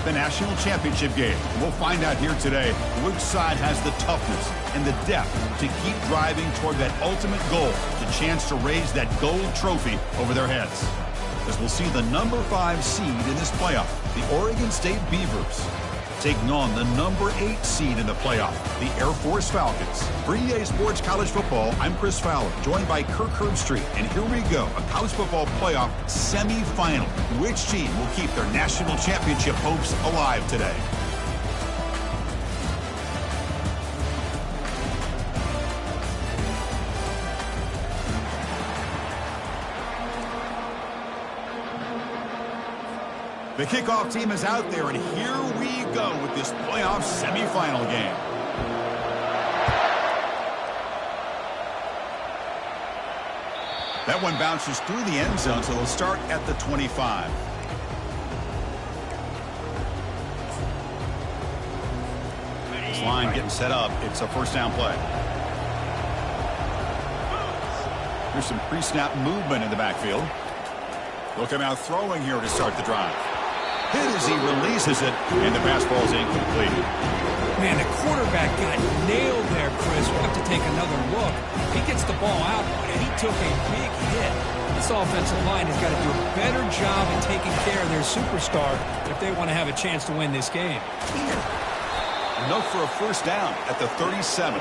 The national championship game. We'll find out here today which side has the toughness and the depth to keep driving toward that ultimate goal, the chance to raise that gold trophy over their heads. As we'll see the number 5 seed in this playoff, the Oregon State Beavers, taking on the number 8 seed in the playoff, the Air Force Falcons. For EA Sports College Football, I'm Chris Fowler, joined by Kirk Herbstreit. And here we go, a college football playoff semifinal. Which team will keep their national championship hopes alive today? The kickoff team is out there, and here we go with this playoff semifinal game. That one bounces through the end zone, so they'll start at the 25. This line getting set up. It's a first down play. Here's some pre-snap movement in the backfield. They'll come out throwing here to start the drive. Hit as he releases it, and the pass ball is incomplete. Man, the quarterback got nailed there, Chris. We'll have to take another look. He gets the ball out, and he took a big hit. This offensive line has got to do a better job in taking care of their superstar if they want to have a chance to win this game. Enough for a first down at the 37.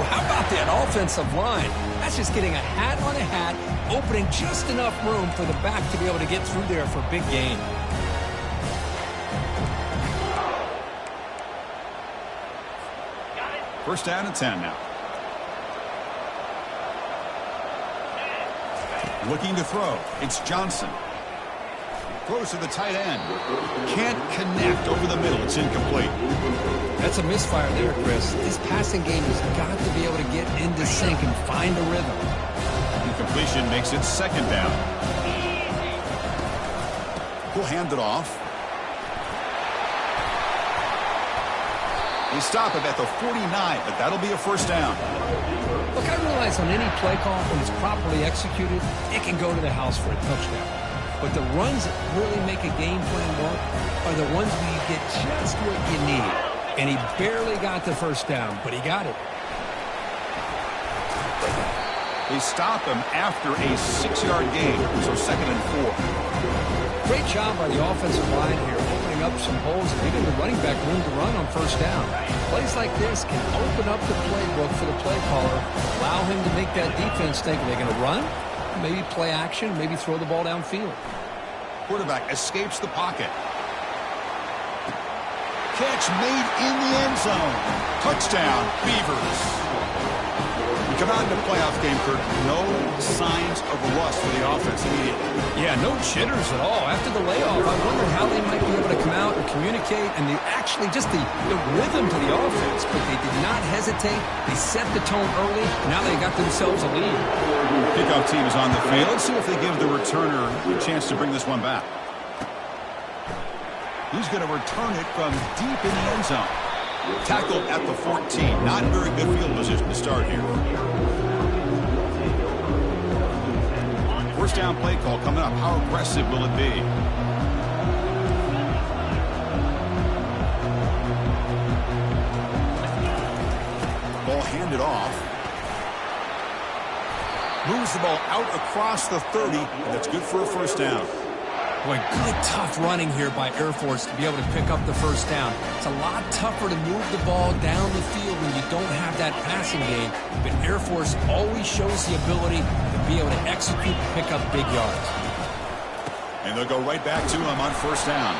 How about that offensive line? That's just getting a hat on a hat, opening just enough room for the back to be able to get through there for a big gain. First down and 10 now. Looking to throw. It's Johnson. Throws to the tight end. Can't connect over the middle. It's incomplete. That's a misfire there, Chris. This passing game has got to be able to get into sync and find a rhythm. Incompletion makes it second down. We'll hand it off. They stop it at the 49, but that'll be a first down. Look, I realize on any play call, when it's properly executed, it can go to the house for a touchdown. But the runs that really make a game plan work are the ones where you get just what you need. And he barely got the first down, but he got it. They stop him after a 6-yard gain, so second and 4. Great job by the offensive line here, opening up some holes and giving the running back room to run on first down. Plays like this can open up the playbook for the play caller, allow him to make that defense think, are they going to run? Maybe play action, maybe throw the ball downfield. Quarterback escapes the pocket. Catch made in the end zone. Touchdown, Beavers. We come out in the playoff game, Kirk. No signs of rust for the offense immediately. Yeah, no jitters at all. After the layoff, I wonder how they might be able to come out and communicate and actually just the rhythm to the offense. But they did not hesitate. They set the tone early. Now they got themselves a lead. Kickoff team is on the field. Let's see if they give the returner a chance to bring this one back. He's going to return it from deep in the end zone. Tackled at the 14. Not very good field position to start here. First down play call coming up. How aggressive will it be? Ball handed off. Moves the ball out across the 30, and that's good for a first down. Boy, good tough running here by Air Force to be able to pick up the first down. It's a lot tougher to move the ball down the field when you don't have that passing game. But Air Force always shows the ability to be able to execute and pick up big yards. And they'll go right back to him on first down.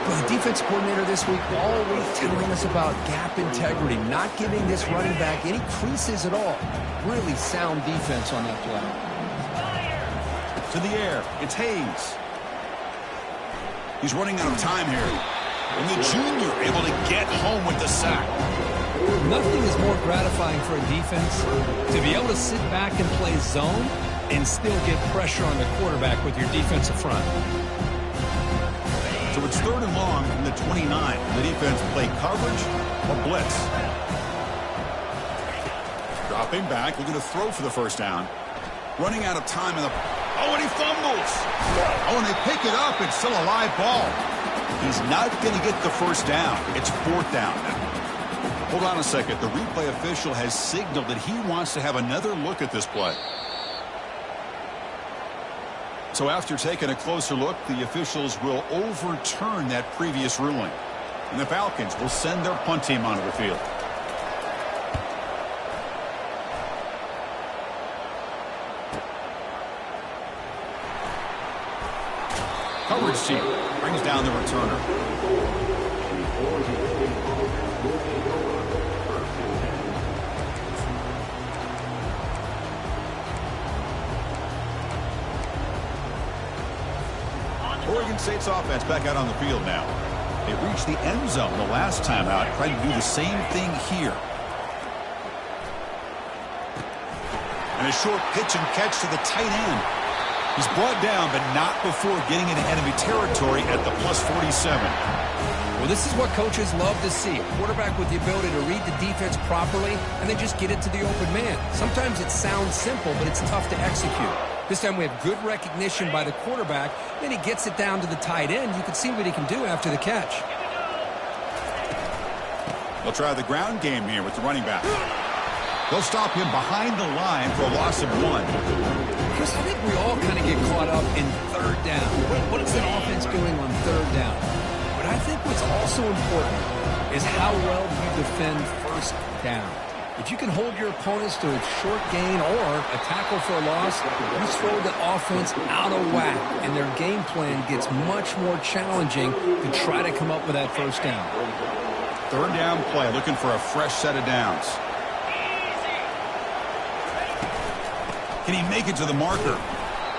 Well, the defense coordinator this week always telling us about gap integrity, not giving this running back any creases at all. Really sound defense on that play. To the air, it's Hayes. He's running out of time here. And the junior able to get home with the sack. Nothing is more gratifying for a defense to be able to sit back and play zone and still get pressure on the quarterback with your defensive front. So it's third and long from the 29. The defense play coverage or blitz. Dropping back, looking to throw for the first down. Running out of time in the Oh, and he fumbles. Oh, and they pick it up. It's still a live ball. He's not going to get the first down. It's 4th down now. Hold on a second. The replay official has signaled that he wants to have another look at this play. So after taking a closer look, the officials will overturn that previous ruling. And the Falcons will send their punt team onto the field. Coverage team brings down the returner. Oregon State's offense back out on the field now. They reached the end zone the last time out, trying to do the same thing here. And a short pitch and catch to the tight end. He's brought down, but not before getting into enemy territory at the +47. Well, this is what coaches love to see. A quarterback with the ability to read the defense properly and then just get it to the open man. Sometimes it sounds simple, but it's tough to execute. This time we have good recognition by the quarterback. Then he gets it down to the tight end. You can see what he can do after the catch. They'll try the ground game here with the running back. They'll stop him behind the line for a loss of 1. Chris, I think we all kind of get caught up in 3rd down. What is an offense doing on 3rd down? But I think what's also important is how well you defend 1st down. If you can hold your opponents to a short gain or a tackle for a loss, you throw the offense out of whack, and their game plan gets much more challenging to try to come up with that 1st down. 3rd down play, looking for a fresh set of downs. Can he make it to the marker?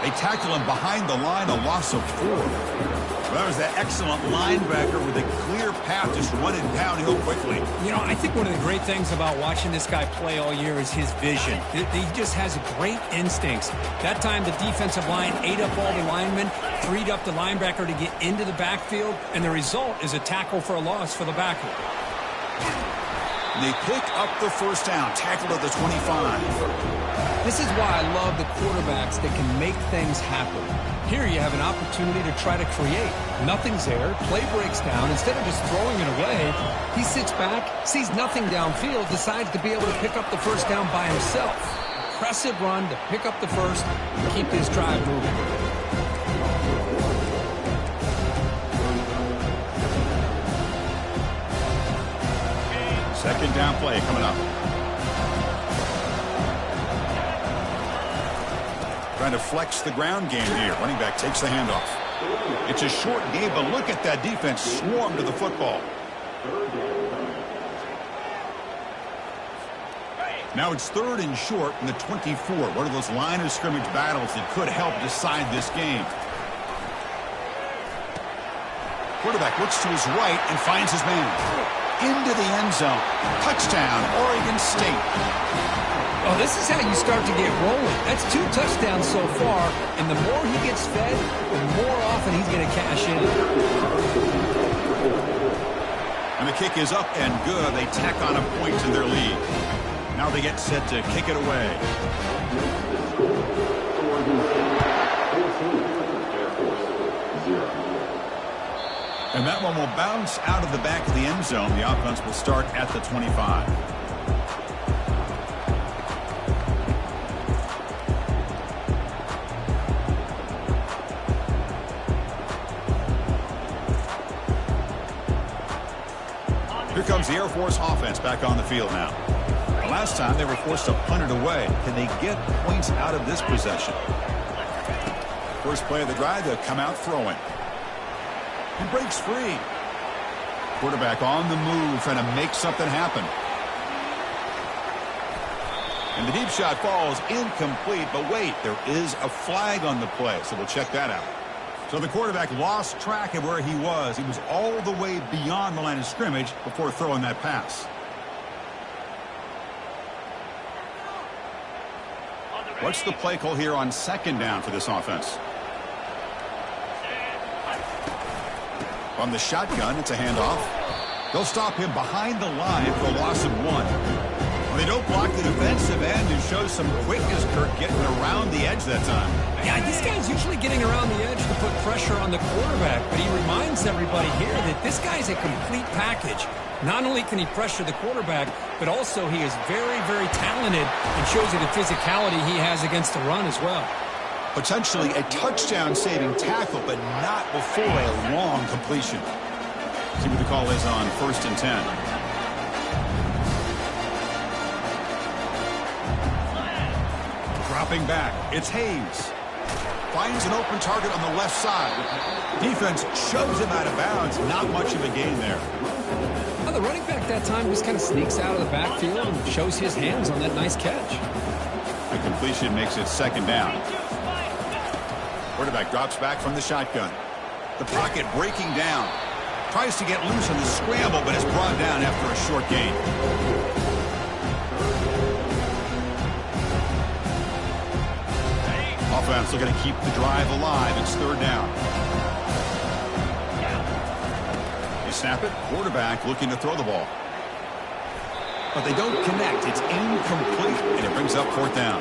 They tackle him behind the line, a loss of 4. Well, there's that excellent linebacker with a clear path, just running downhill quickly. You know, I think one of the great things about watching this guy play all year is his vision. He just has great instincts. That time the defensive line ate up all the linemen, freed up the linebacker to get into the backfield, and the result is a tackle for a loss for the backer. And they pick up the 1st down, tackled at the 25. This is why I love the quarterbacks that can make things happen. Here you have an opportunity to try to create. Nothing's there. Play breaks down. Instead of just throwing it away, he sits back, sees nothing downfield, decides to be able to pick up the 1st down by himself. Impressive run to pick up the 1st and keep this drive moving. Second down play coming up. Trying to flex the ground game here. Running back takes the handoff. It's a short game, but look at that defense swarm to the football. Now it's 3rd and short in the 24. One of those line of scrimmage battles that could help decide this game. Quarterback looks to his right and finds his man. Into the end zone. Touchdown, Oregon State. Oh, this is how you start to get rolling. That's 2 touchdowns so far, and the more he gets fed, the more often he's going to cash in. And the kick is up and good. They tack on a point to their lead. Now they get set to kick it away. And that one will bounce out of the back of the end zone. The offense will start at the 25. Here comes the Air Force offense back on the field now. The last time they were forced to punt it away. Can they get points out of this possession? First play of the drive, they'll come out throwing. He breaks free. Quarterback on the move, trying to make something happen. And the deep shot falls incomplete, but wait, there is a flag on the play, so we'll check that out. So the quarterback lost track of where he was. He was all the way beyond the line of scrimmage before throwing that pass. What's the play call here on 2nd down for this offense? From the shotgun, it's a handoff. They'll stop him behind the line for a loss of 1. Well, they don't block the defensive end and show some quickness, Kirk, getting around the edge that time. Yeah, this guy's usually getting around the edge to put pressure on the quarterback, but he reminds everybody here that this guy's a complete package. Not only can he pressure the quarterback, but also he is very, very talented and shows you the physicality he has against the run as well. Potentially a touchdown-saving tackle, but not before a long completion. See what the call is on 1st and 10. Dropping back, it's Hayes. Finds an open target on the left side. Defense shoves him out of bounds. Not much of a gain there. Well, the running back that time just kind of sneaks out of the backfield and shows his hands on that nice catch. The completion makes it 2nd down. Quarterback drops back from the shotgun. The pocket breaking down. Tries to get loose on the scramble, but is brought down after a short gain. Offense looking to keep the drive alive. It's 3rd down. They snap it. Quarterback looking to throw the ball. But they don't connect. It's incomplete, and it brings up 4th down.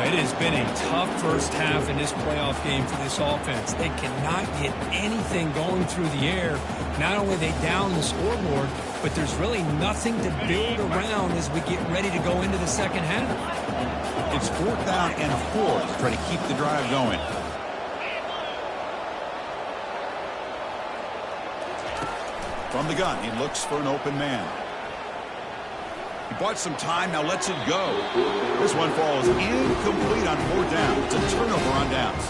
It has been a tough first half in this playoff game for this offense. They cannot get anything going through the air. Not only are they down the scoreboard, but there's really nothing to build around as we get ready to go into the second half. It's 4th down and 4 to try to keep the drive going. From the gun, he looks for an open man. He bought some time, now lets it go. This one falls incomplete on 4th down. It's a turnover on downs.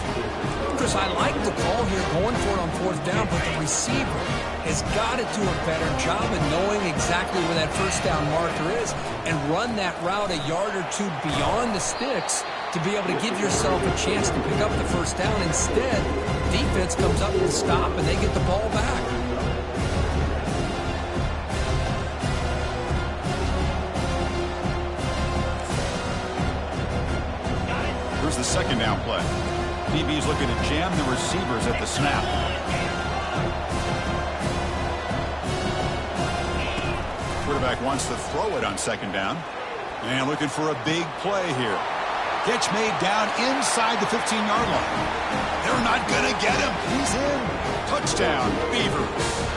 Chris, I like the call here going for it on 4th down, but the receiver has got to do a better job of knowing exactly where that 1st down marker is and run that route a yard or two beyond the sticks to be able to give yourself a chance to pick up the 1st down. Instead, defense comes up with a stop and they get the ball back. Here's the 2nd down play. DB's looking to jam the receivers at the snap. Quarterback wants to throw it on 2nd down. And looking for a big play here. Catch made down inside the 15-yard line. They're not going to get him. He's in. Touchdown, Beavers.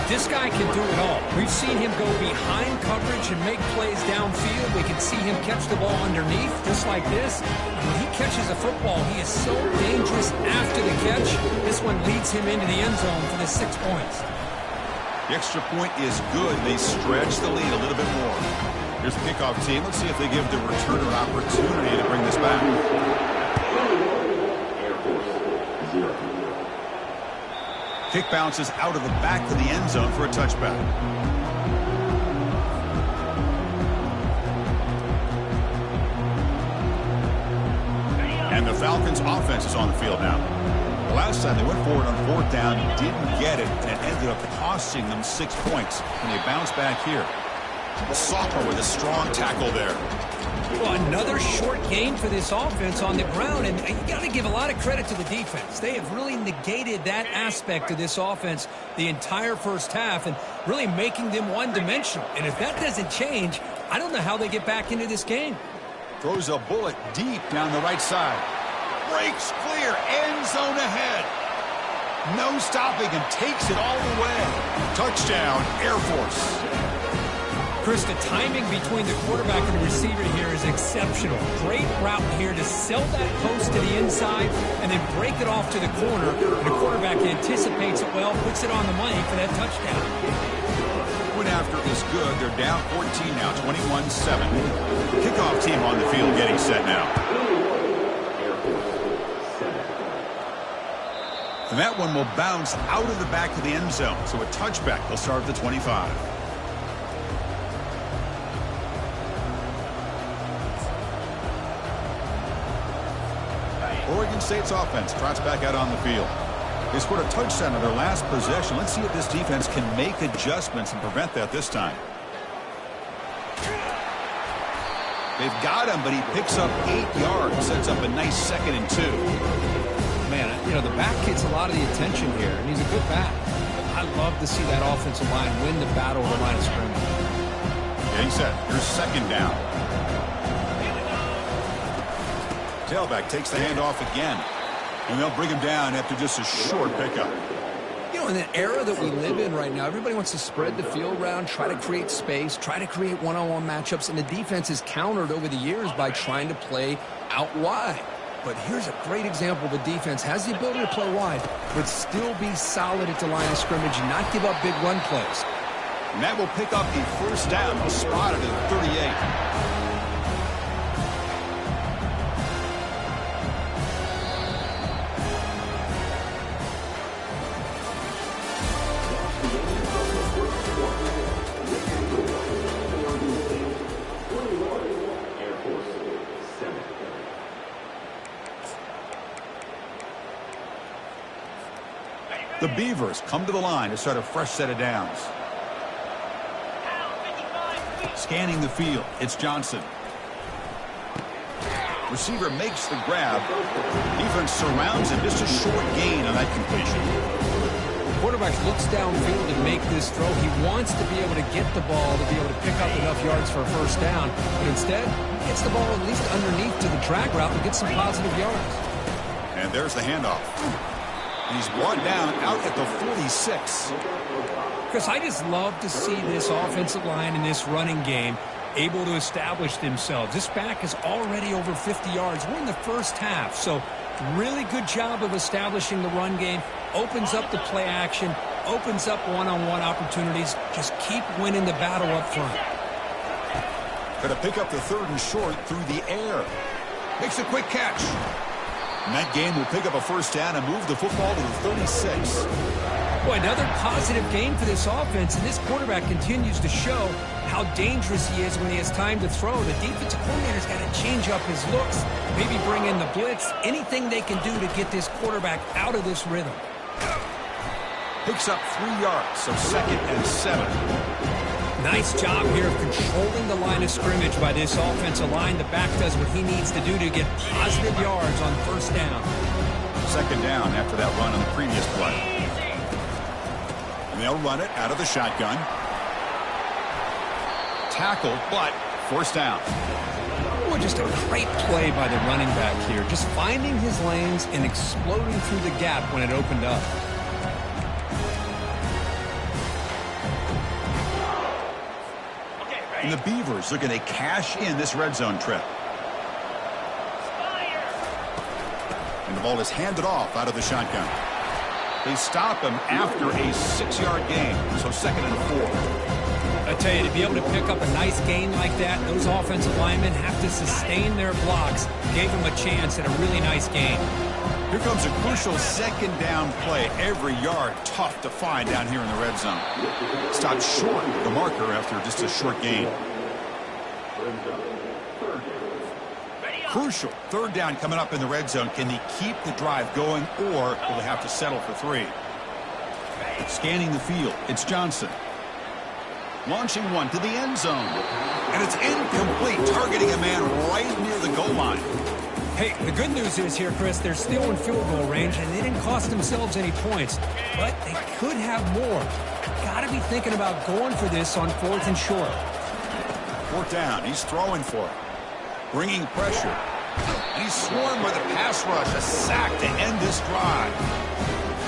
This guy can do it all. We've seen him go behind coverage and make plays downfield. We can see him catch the ball underneath, just like this. When he catches a football, he is so dangerous after the catch. This one leads him into the end zone for the 6 points. The extra point is good. They stretch the lead a little bit more. Here's the kickoff team. Let's see if they give the returner an opportunity to bring this back. Kick bounces out of the back of the end zone for a touchback. And the Falcons offense is on the field now. Last time they went forward on 4th down, didn't get it, and it ended up costing them 6 points. And they bounce back here. The sophomore with a strong tackle there. Well, another short gain for this offense on the ground, and you got to give a lot of credit to the defense. They have really negated that aspect of this offense the entire first half and really making them one-dimensional. And if that doesn't change, I don't know how they get back into this game. Throws a bullet deep down the right side. Breaks clear, end zone ahead. No stopping and takes it all the way. Touchdown, Air Force. Chris, the timing between the quarterback and the receiver here is exceptional. Great route here to sell that post to the inside and then break it off to the corner. And the quarterback anticipates it well, puts it on the money for that touchdown. Point after is good. They're down 14 now, 21-7. Kickoff team on the field getting set now. And that one will bounce out of the back of the end zone. So a touchback. They'll start at the 25. Oregon State's offense trots back out on the field. They scored a touchdown on their last possession. Let's see if this defense can make adjustments and prevent that this time. They've got him, but he picks up 8 yards. Sets up a nice 2nd and 2. Man, you know, the back gets a lot of the attention here, and he's a good back. I love to see that offensive line win the battle of the line of scrimmage. Getting set. Here's second down. Tailback takes the handoff again. And they'll bring him down after just a short pickup. You know, in the era that we live in right now, everybody wants to spread the field around, try to create space, try to create one-on-one matchups, and the defense is countered over the years by trying to play out wide. But here's a great example of a defense has the ability to play wide, but still be solid at the line of scrimmage and not give up big run plays. And that will pick up the first down. He'll spot it at 38. The Beavers come to the line to start a fresh set of downs. Scanning the field, it's Johnson. Receiver makes the grab. Defense surrounds him. Just a short gain on that completion. The quarterback looks downfield and make this throw. He wants to be able to get the ball to be able to pick up enough yards for a first down. But instead, he gets the ball at least underneath to the drag route and gets some positive yards. And there's the handoff. And he's brought down out at the 46. Chris, I just love to see this offensive line in this running game able to establish themselves. This back is already over 50 yards. We're in the first half, so really good job of establishing the run game. Opens up the play action, opens up one-on-one opportunities. Just keep winning the battle up front. Going to pick up the third and short through the air. Makes a quick catch. And that game will pick up a first down and move the football to the 36. Boy, another positive game for this offense, and this quarterback continues to show how dangerous he is when he has time to throw. The defensive coordinator's got to change up his looks, maybe bring in the blitz, anything they can do to get this quarterback out of this rhythm. Picks up 3 yards, so 2nd and 7. Nice job here of controlling the line of scrimmage by this offensive line. The back does what he needs to do to get positive yards on first down. 2nd down after that run on the previous play. And they'll run it out of the shotgun. Tackle, but first down. Oh, just a great play by the running back here. Just finding his lanes and exploding through the gap when it opened up. And the Beavers looking to cash in this red zone trip. And the ball is handed off out of the shotgun. They stop him after a 6-yard gain, so 2nd and 4. I tell you, to be able to pick up a nice gain like that, those offensive linemen have to sustain their blocks. Gave him a chance at a really nice gain. Here comes a crucial 2nd down play. Every yard tough to find down here in the red zone. Stopped short of the marker after just a short gain. Crucial 3rd down coming up in the red zone. Can they keep the drive going, or will they have to settle for 3? Scanning the field, it's Johnson. Launching one to the end zone. And it's incomplete, targeting a man right near the goal line. Hey, the good news is here, Chris, they're still in field goal range, and they didn't cost themselves any points. But they could have more. Got to be thinking about going for this on 4th and short. 4th down, he's throwing for it. Bringing pressure. And he's swarmed by the pass rush. A sack to end this drive.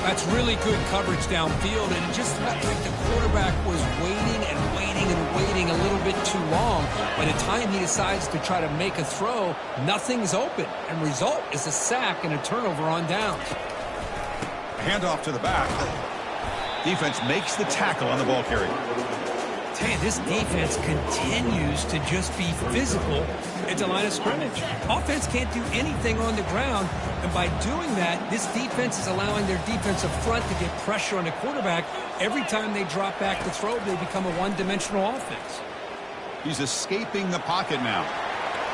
That's really good coverage downfield, and it just looked like the quarterback was waiting and waiting and waiting a little bit too long. By the time he decides to try to make a throw, nothing's open, and result is a sack and a turnover on downs. Handoff to the back. Defense makes the tackle on the ball carrier. Tell you, this defense continues to just be physical at the line of scrimmage. Offense can't do anything on the ground, and by doing that, this defense is allowing their defensive front to get pressure on the quarterback. Every time they drop back to throw, they become a one-dimensional offense. He's escaping the pocket now.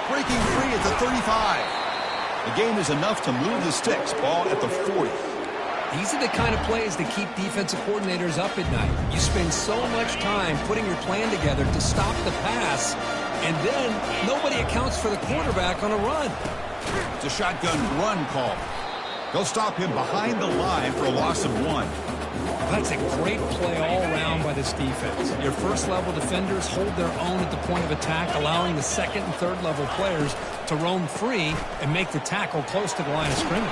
Breaking free at the 35. The game is enough to move the sticks. Ball at the 40. These are the kind of plays that keep defensive coordinators up at night. You spend so much time putting your plan together to stop the pass, and then nobody accounts for the quarterback on a run. It's a shotgun run call. They'll stop him behind the line for a loss of 1. That's a great play all around by this defense. Your first-level defenders hold their own at the point of attack, allowing the second and third-level players to roam free and make the tackle close to the line of scrimmage.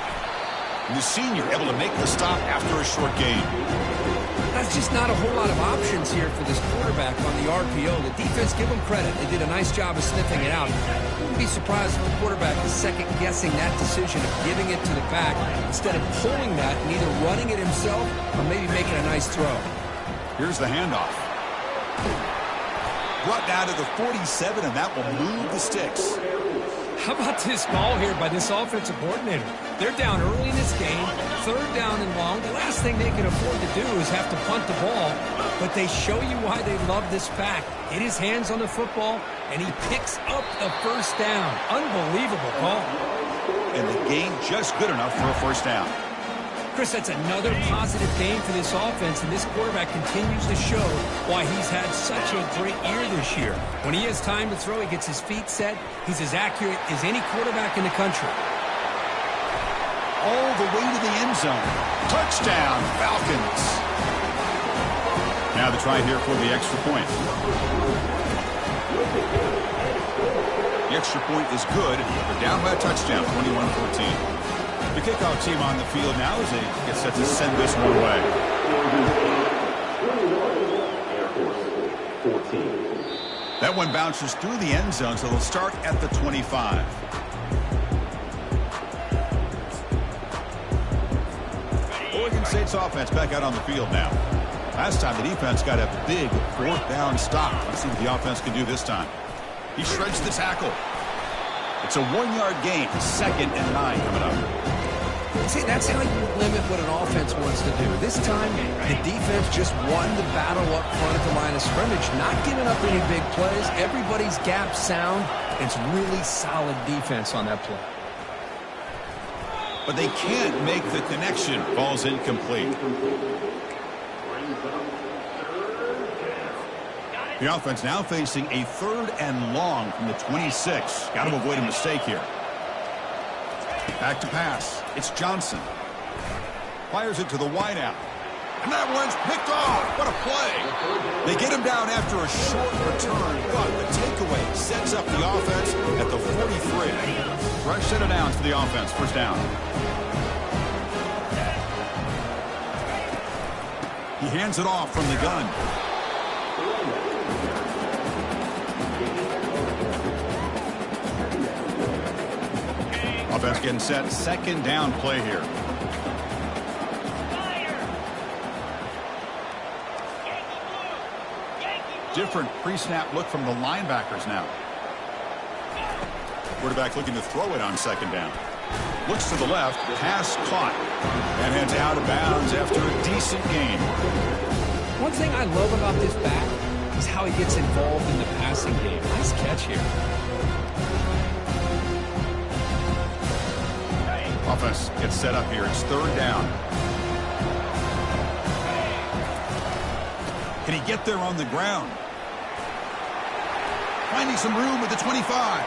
And the senior able to make the stop after a short gain. That's just not a whole lot of options here for this quarterback on the RPO. The defense, give them credit. They did a nice job of sniffing it out. Wouldn't be surprised if the quarterback is second-guessing that decision of giving it to the back instead of pulling that and either running it himself or maybe making a nice throw. Here's the handoff. Brought down to the 47, and that will move the sticks. How about this call here by this offensive coordinator? They're down early in this game, third down and long. The last thing they can afford to do is have to punt the ball, but they show you why they love this back. Get his hands on the football, and he picks up the first down. Unbelievable call. And the gain just good enough for a first down. Chris, that's another positive game for this offense, and this quarterback continues to show why he's had such a great year this year. When he has time to throw, he gets his feet set. He's as accurate as any quarterback in the country. All the way to the end zone. Touchdown, Falcons. Now the try here for the extra point. The extra point is good. They're down by a touchdown, 21-14. The kickoff team on the field now as they get set to send this one away. That one bounces through the end zone, so they'll start at the 25. Oregon State's offense back out on the field now. Last time the defense got a big fourth down stop. Let's see what the offense can do this time. He shreds the tackle. It's a 1-yard gain, 2nd and 9 coming up. See, that's how you limit what an offense wants to do. This time, the defense just won the battle up front at the line of scrimmage, not giving up any big plays. Everybody's gap sound. It's really solid defense on that play. But they can't make the connection. Ball's incomplete. The offense now facing a 3rd and long from the 26. Got to avoid a mistake here. Back to pass. It's Johnson. Fires it to the wideout. And that one's picked off. What a play. They get him down after a short return, but the takeaway sets up the offense at the 43. Fresh set of downs for the offense. First down. He hands it off from the gun. Offense getting set. 2nd down play here. Different pre-snap look from the linebackers now. Quarterback looking to throw it on 2nd down. Looks to the left. Pass caught. And heads out of bounds after a decent gain. One thing I love about this back is how he gets involved in the passing game. Nice catch here. Offense gets set up here. It's 3rd down. Can he get there on the ground? Finding some room with the 25.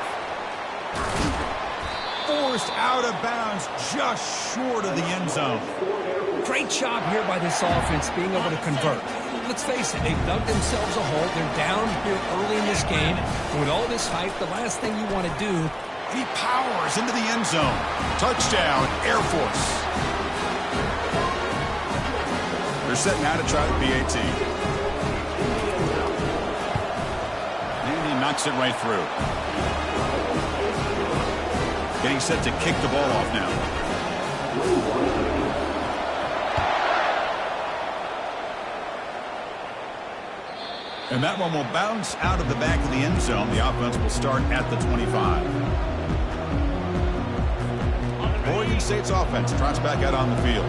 Forced out of bounds just short of the end zone. Great job here by this offense being able to convert. Let's face it, they've dug themselves a hole. They're down here early in this game. And with all this hype, the last thing you want to do. He powers into the end zone. Touchdown, Air Force. They're set now to try the PAT. And he knocks it right through. Getting set to kick the ball off now. And that one will bounce out of the back of the end zone. The offense will start at the 25. Oregon State's offense trots back out on the field.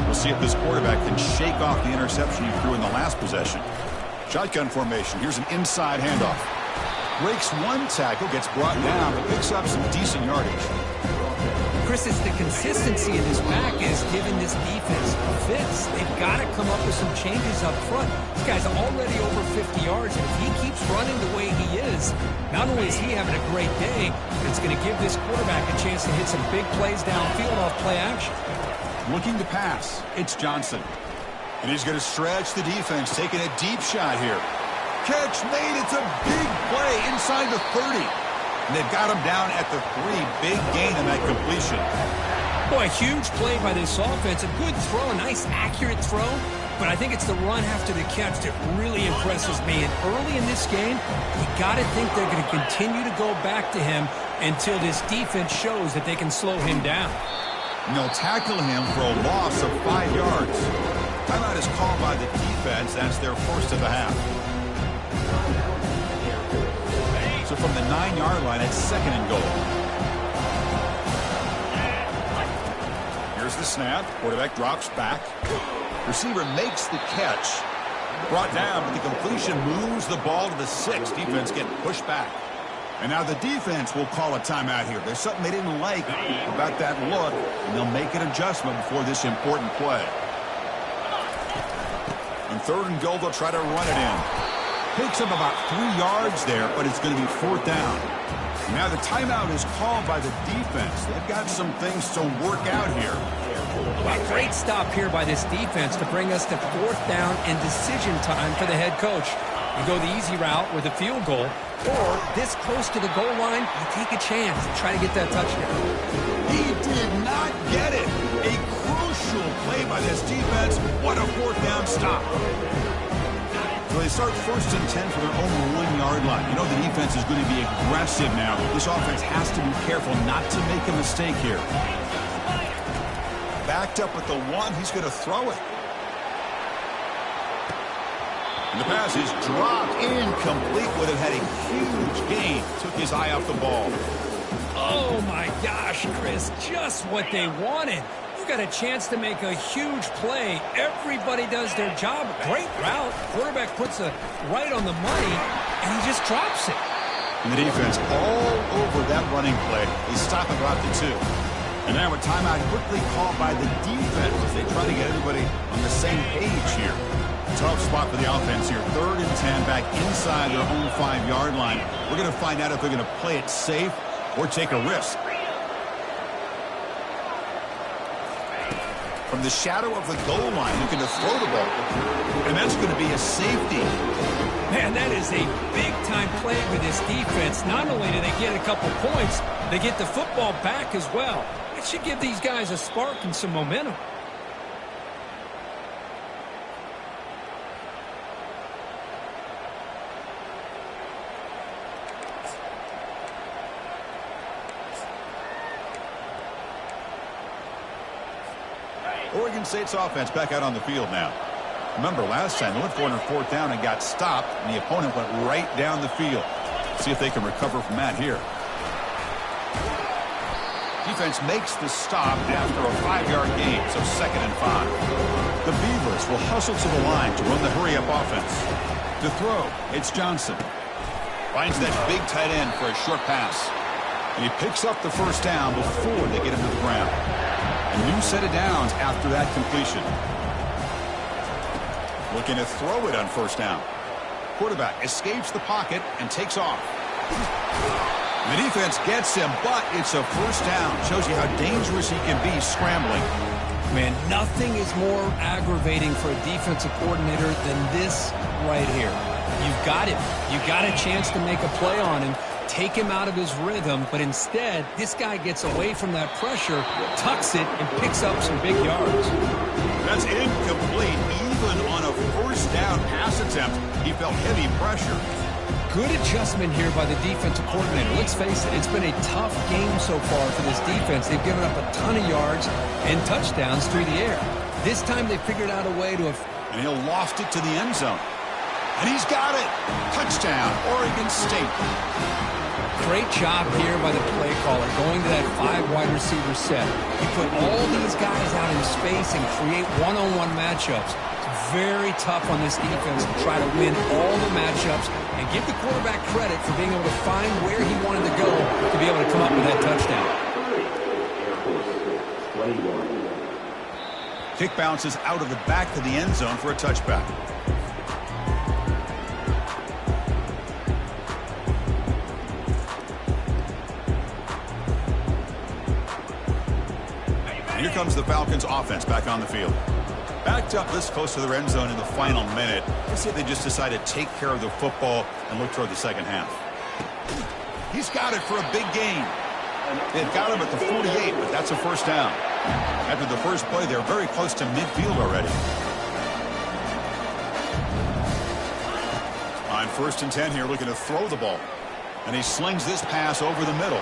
We'll see if this quarterback can shake off the interception he threw in the last possession. Shotgun formation. Here's an inside handoff. Breaks one tackle, gets brought down, but picks up some decent yardage. Chris, it's the consistency in this back is giving this defense fits. They've got to come up with some changes up front. This guy's already over 50 yards, and if he keeps running the way he is, not only is he having a great day, but it's going to give this quarterback a chance to hit some big plays downfield off play action. Looking to pass. It's Johnson. And he's going to stretch the defense, taking a deep shot here. Catch made. It's a big play inside the 30. And they've got him down at the 3. Big gain on that completion. Boy, huge play by this offense. A good throw, a nice accurate throw. But I think it's the run after the catch that really impresses me. And early in this game, you got to think they're going to continue to go back to him until this defense shows that they can slow him down. And they'll tackle him for a loss of 5 yards. Timeout is called by the defense. That's their first of the half. So from the 9-yard line, it's 2nd and goal. Here's the snap. Quarterback drops back. Receiver makes the catch. Brought down, but the completion moves the ball to the 6. Defense getting pushed back. And now the defense will call a timeout here. There's something they didn't like about that look, and they'll make an adjustment before this important play. On 3rd and goal, they'll try to run it in. Picks up about 3 yards there, but it's going to be 4th down. Now the timeout is called by the defense. They've got some things to work out here. A great stop here by this defense to bring us to 4th down and decision time for the head coach. You go the easy route with a field goal, or this close to the goal line, you take a chance and try to get that touchdown. He did not get it. A crucial play by this defense. What a 4th down stop. So they start 1st and 10 from their own 1-yard line. You know the defense is going to be aggressive now. This offense has to be careful not to make a mistake here. Backed up at the 1, he's going to throw it. And the pass is dropped, incomplete. Would have had a huge gain. Took his eye off the ball. Oh my gosh, Chris, just what they wanted. You got a chance to make a huge play. Everybody does their job. Great route. Quarterback puts it right on the money, and he just drops it. And the defense all over that running play. They stop it about the 2. And now a timeout quickly called by the defense as they try to get everybody on the same page here. Tough spot for the offense here. 3rd and 10 back inside their own 5-yard line. We're going to find out if they're going to play it safe or take a risk. From the shadow of the goal line, looking to throw the ball. And that's going to be a safety. Man, that is a big-time play for this defense. Not only do they get a couple points, they get the football back as well. It should give these guys a spark and some momentum. Oregon State's offense back out on the field now. Remember, last time they went for it on 4th down and got stopped, and the opponent went right down the field. See if they can recover from that here. Defense makes the stop after a 5-yard gain, so 2nd and 5. The Beavers will hustle to the line to run the hurry-up offense. To throw, it's Johnson. Finds that big tight end for a short pass. And he picks up the 1st down before they get him to the ground. A new set of downs after that completion. Looking to throw it on 1st down. Quarterback escapes the pocket and takes off. The defense gets him, but it's a 1st down. Shows you how dangerous he can be scrambling. Man, nothing is more aggravating for a defensive coordinator than this right here. You've got him. You got a chance to make a play on him, take him out of his rhythm, but instead, this guy gets away from that pressure, tucks it, and picks up some big yards. That's incomplete. Even on a 1st down pass attempt, he felt heavy pressure. Good adjustment here by the defensive coordinator. Let's face it, it's been a tough game so far for this defense. They've given up a ton of yards and touchdowns through the air. This time they figured out a way to... And he'll loft it to the end zone. And he's got it. Touchdown, Oregon State. Great job here by the play caller, going to that 5-wide receiver set. You put all these guys out in space and create one-on-one matchups. It's very tough on this defense to try to win all the matchups and give the quarterback credit for being able to find where he wanted to go to be able to come up with that touchdown. Kick bounces out of the back to the end zone for a touchback. Here comes the Falcons offense back on the field. Backed up this close to the end zone in the final minute. Let's say they just decide to take care of the football and look toward the second half. He's got it for a big gain. They've got him at the 48, but that's a first down. After the first play, they're very close to midfield already. On 1st and 10 here, looking to throw the ball. And he slings this pass over the middle.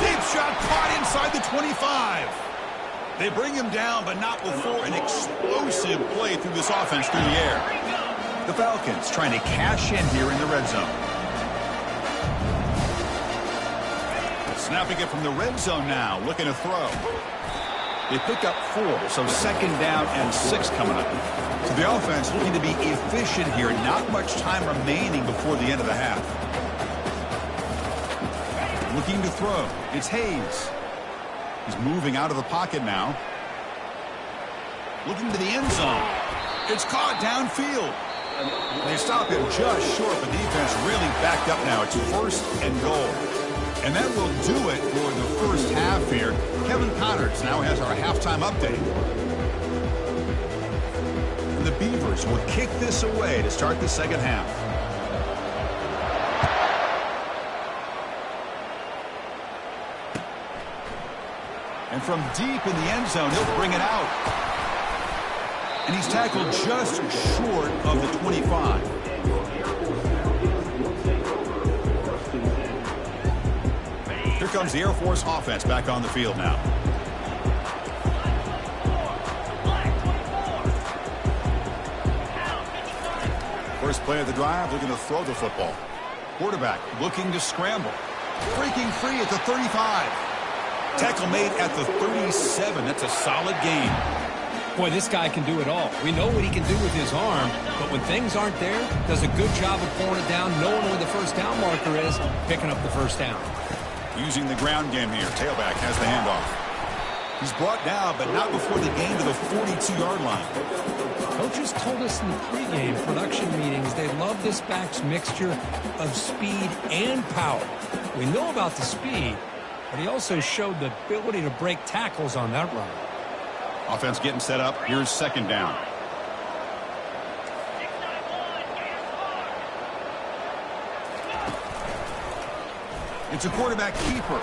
Deep shot caught inside the 25. They bring him down, but not before an explosive play through this offense through the air. The Falcons trying to cash in here in the red zone. Snapping it from the red zone now, looking to throw. They pick up 4, so 2nd down and 6 coming up. So the offense looking to be efficient here. Not much time remaining before the end of the half. Looking to throw. It's Hayes. He's moving out of the pocket now. Looking to the end zone. It's caught downfield. They stop him just short, but defense really backed up now. It's 1st and goal. And that will do it for the first half here. Kevin Connors now has our halftime update. And the Beavers will kick this away to start the second half. And from deep in the end zone, he'll bring it out. And he's tackled just short of the 25. Here comes the Air Force offense back on the field now. First play of the drive, looking to throw the football. Quarterback looking to scramble. Breaking free at the 35. Tackle made at the 37. That's a solid gain. Boy, this guy can do it all. We know what he can do with his arm, but when things aren't there, does a good job of pulling it down, knowing where the first down marker is, picking up the first down. Using the ground game here. Tailback has the handoff. He's brought down, but not before the gain to the 42-yard line. Coaches told us in the pregame production meetings they love this back's mixture of speed and power. We know about the speed, but he also showed the ability to break tackles on that run. Offense getting set up. Here's 2nd down. It's a quarterback keeper.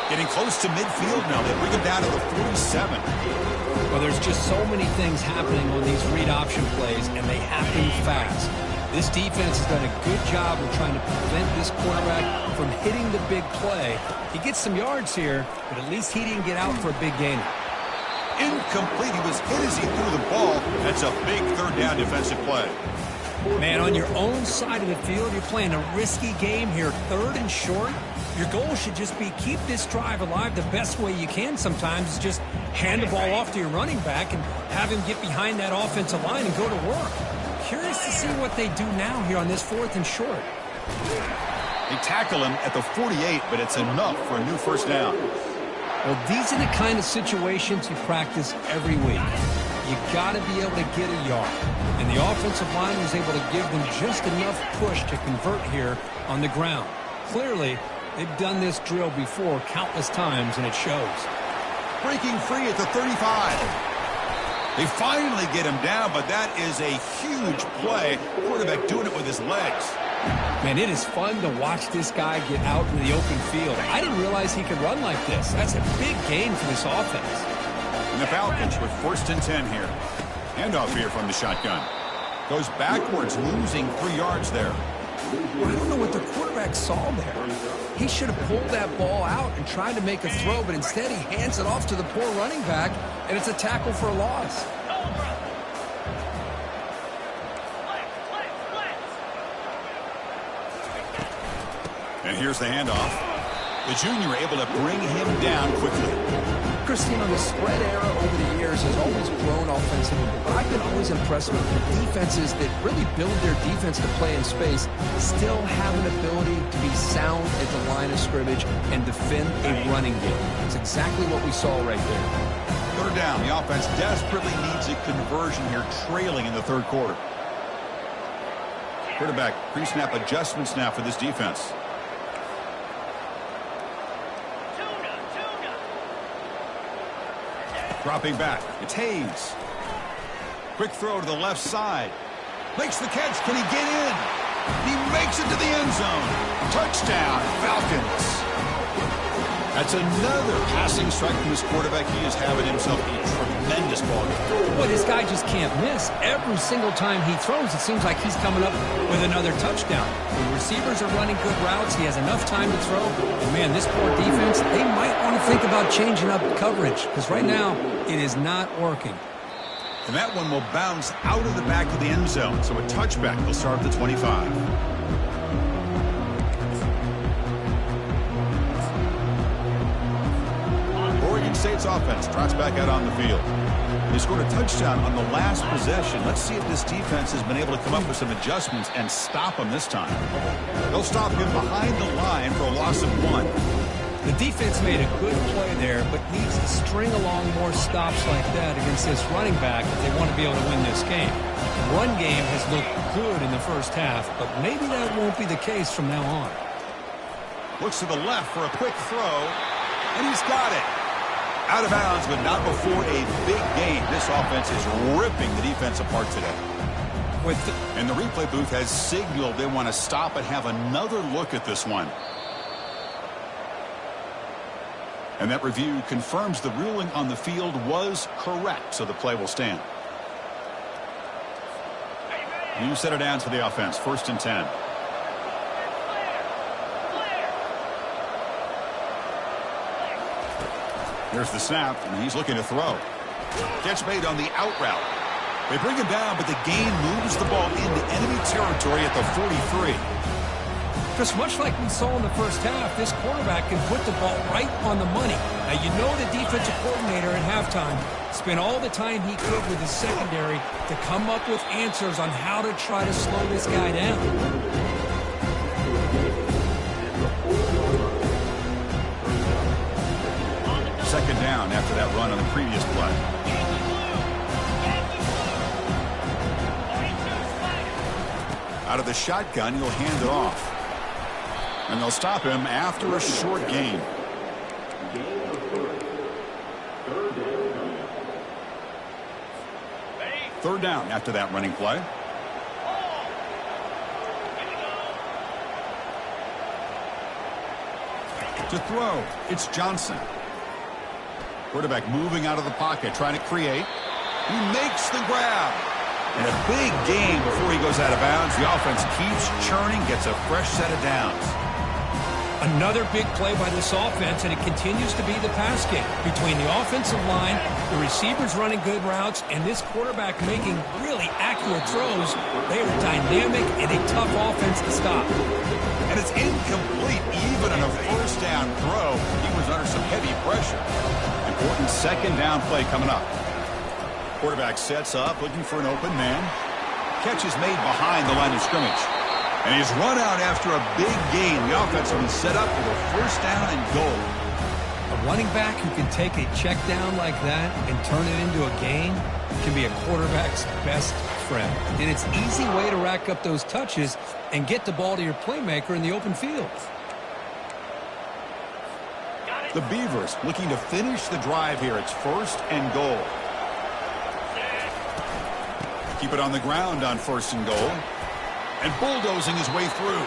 Getting close to midfield now. They bring him down to the 47. Well, there's just so many things happening on these read option plays, and they happen fast. This defense has done a good job of trying to prevent this quarterback from hitting the big play. He gets some yards here, but at least he didn't get out for a big gain. Incomplete. He was hit as he threw the ball. That's a big 3rd down defensive play. Man, on your own side of the field, you're playing a risky game here, 3rd and short. Your goal should just be keep this drive alive the best way you can sometimes is just hand the ball off to your running back and have him get behind that offensive line and go to work. Curious to see what they do now here on this 4th and short. They tackle him at the 48, but it's enough for a new first down. Well, these are the kind of situations you practice every week. You got to be able to get a yard. And the offensive line was able to give them just enough push to convert here on the ground. Clearly, they've done this drill before countless times, and it shows. Breaking free at the 35. They finally get him down, but that is a huge play. Quarterback doing it with his legs. Man, it is fun to watch this guy get out in the open field. I didn't realize he could run like this. That's a big gain for this offense. And the Falcons with 1st and 10 here. Handoff here from the shotgun. Goes backwards, losing 3 yards there. I don't know what the quarterback saw there. He should have pulled that ball out and tried to make a throw, but instead he hands it off to the poor running back, and it's a tackle for a loss. And here's the handoff. The junior able to bring him down quickly. Christine, on the spread era over the years has always grown offensively, but I've been always impressed with the defenses that really build their defense to play in space, still have an ability to be sound at the line of scrimmage and defend a running game. That's exactly what we saw right there. 3rd down. The offense desperately needs a conversion here, trailing in the 3rd quarter. Quarterback pre-snap adjustments now for this defense. Dropping back. It's Hayes. Quick throw to the left side. Makes the catch. Can he get in? He makes it to the end zone. Touchdown, Falcons. That's another passing strike from his quarterback. He is having himself a tremendous ball game. Boy, this guy just can't miss. Every single time he throws, it seems like he's coming up with another touchdown. The receivers are running good routes. He has enough time to throw. And man, this poor defense, they might want to think about changing up coverage because right now it is not working. And that one will bounce out of the back of the end zone. So a touchback will start at the 25. Oregon State's offense trots back out on the field. They scored a touchdown on the last possession. Let's see if this defense has been able to come up with some adjustments and stop him this time. They'll stop him behind the line for a loss of 1. The defense made a good play there, but needs to string along more stops like that against this running back if they want to be able to win this game. The run game has looked good in the first half, but maybe that won't be the case from now on. Looks to the left for a quick throw, and he's got it. Out of bounds, but not before a big game. This offense is ripping the defense apart today. And the replay booth has signaled they want to stop and have another look at this one. And that review confirms the ruling on the field was correct, so the play will stand. New set of downs for the offense, 1st and 10. Here's the snap, and he's looking to throw. Catch made on the out route. They bring him down, but the gain moves the ball into enemy territory at the 43. Just much like we saw in the first half, this quarterback can put the ball right on the money. Now, you know the defensive coordinator at halftime spent all the time he could with his secondary to come up with answers on how to try to slow this guy down. Second down after that run on the previous play. Out of the shotgun, he'll hand it off. And they'll stop him after a short gain. Third down after that running play. To throw, it's Johnson. Quarterback moving out of the pocket, trying to create. He makes the grab. And a big gain before he goes out of bounds. The offense keeps churning, gets a fresh set of downs. Another big play by this offense, and it continues to be the pass game. Between the offensive line, the receivers running good routes, and this quarterback making really accurate throws, they are dynamic and a tough offense to stop. And it's incomplete even on a first down throw. He was under some heavy pressure. Important second down play coming up. Quarterback sets up, looking for an open man. Catch is made behind the line of scrimmage. And he's run out after a big gain. The offense will be set up for the first down and goal. A running back who can take a check down like that and turn it into a gain can be a quarterback's best friend. And it's an easy way to rack up those touches and get the ball to your playmaker in the open field. The Beavers looking to finish the drive here. It's 1st and goal. Keep it on the ground on 1st and goal. And bulldozing his way through.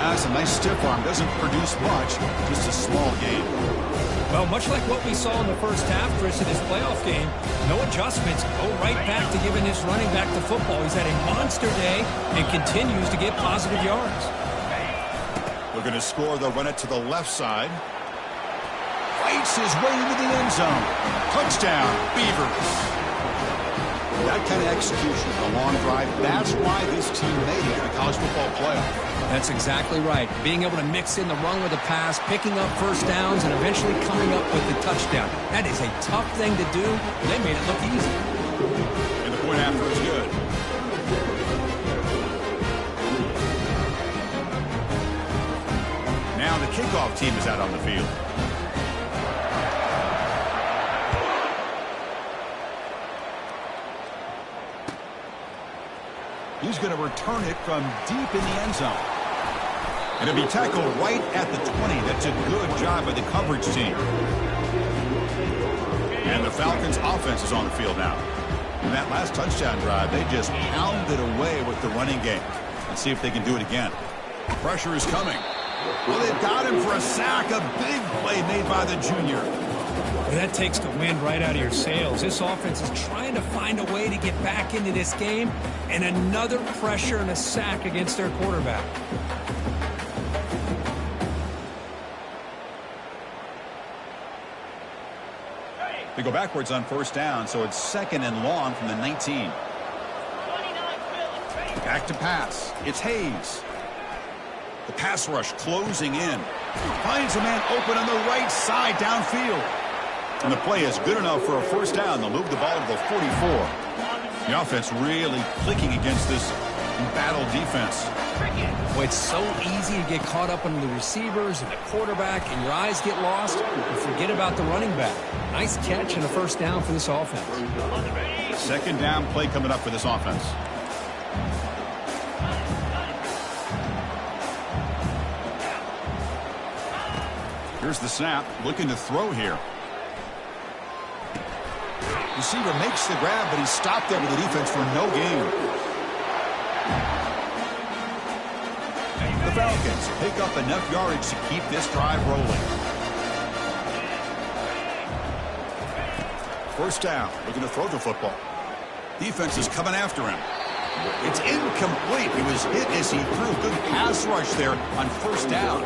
That's a nice stiff arm. Doesn't produce much. Just a small gain. Well, much like what we saw in the first half, Chris, in this playoff game, no adjustments. Go right back to giving this running back the football. He's had a monster day and continues to get positive yards. Looking to score. They'll run it to the left side. Fights his way into the end zone. Touchdown, Beavers. That kind of execution, a long drive, that's why this team made it in the college football playoff. That's exactly right. Being able to mix in the run with the pass, picking up first downs, and eventually coming up with the touchdown. That is a tough thing to do. They made it look easy. And the point after is good. Now the kickoff team is out on the field. He's going to return it from deep in the end zone. And it'll be tackled right at the 20. That's a good job by the coverage team. And the Falcons offense is on the field now. In that last touchdown drive, they just pounded away with the running game. Let's see if they can do it again. Pressure is coming. Well, they've got him for a sack. A big play made by the junior. That takes the wind right out of your sails. This offense is trying to find a way to get back into this game, and another pressure and a sack against their quarterback. They go backwards on first down, so it's 2nd and long from the 19. Back to pass. It's Hayes. The pass rush closing in. Finds a man open on the right side downfield. And the play is good enough for a first down. They'll move the ball to the 44. The offense really clicking against this battle defense. Well, it's so easy to get caught up on the receivers and the quarterback, and your eyes get lost. You forget about the running back. Nice catch and a first down for this offense. 2nd down play coming up for this offense. Here's the snap, looking to throw here. Receiver makes the grab, but he's stopped there with the defense for no gain. The Falcons pick up enough yardage to keep this drive rolling. First down, looking to throw the football. Defense is coming after him. It's incomplete. He was hit as he threw. Good pass rush there on first down.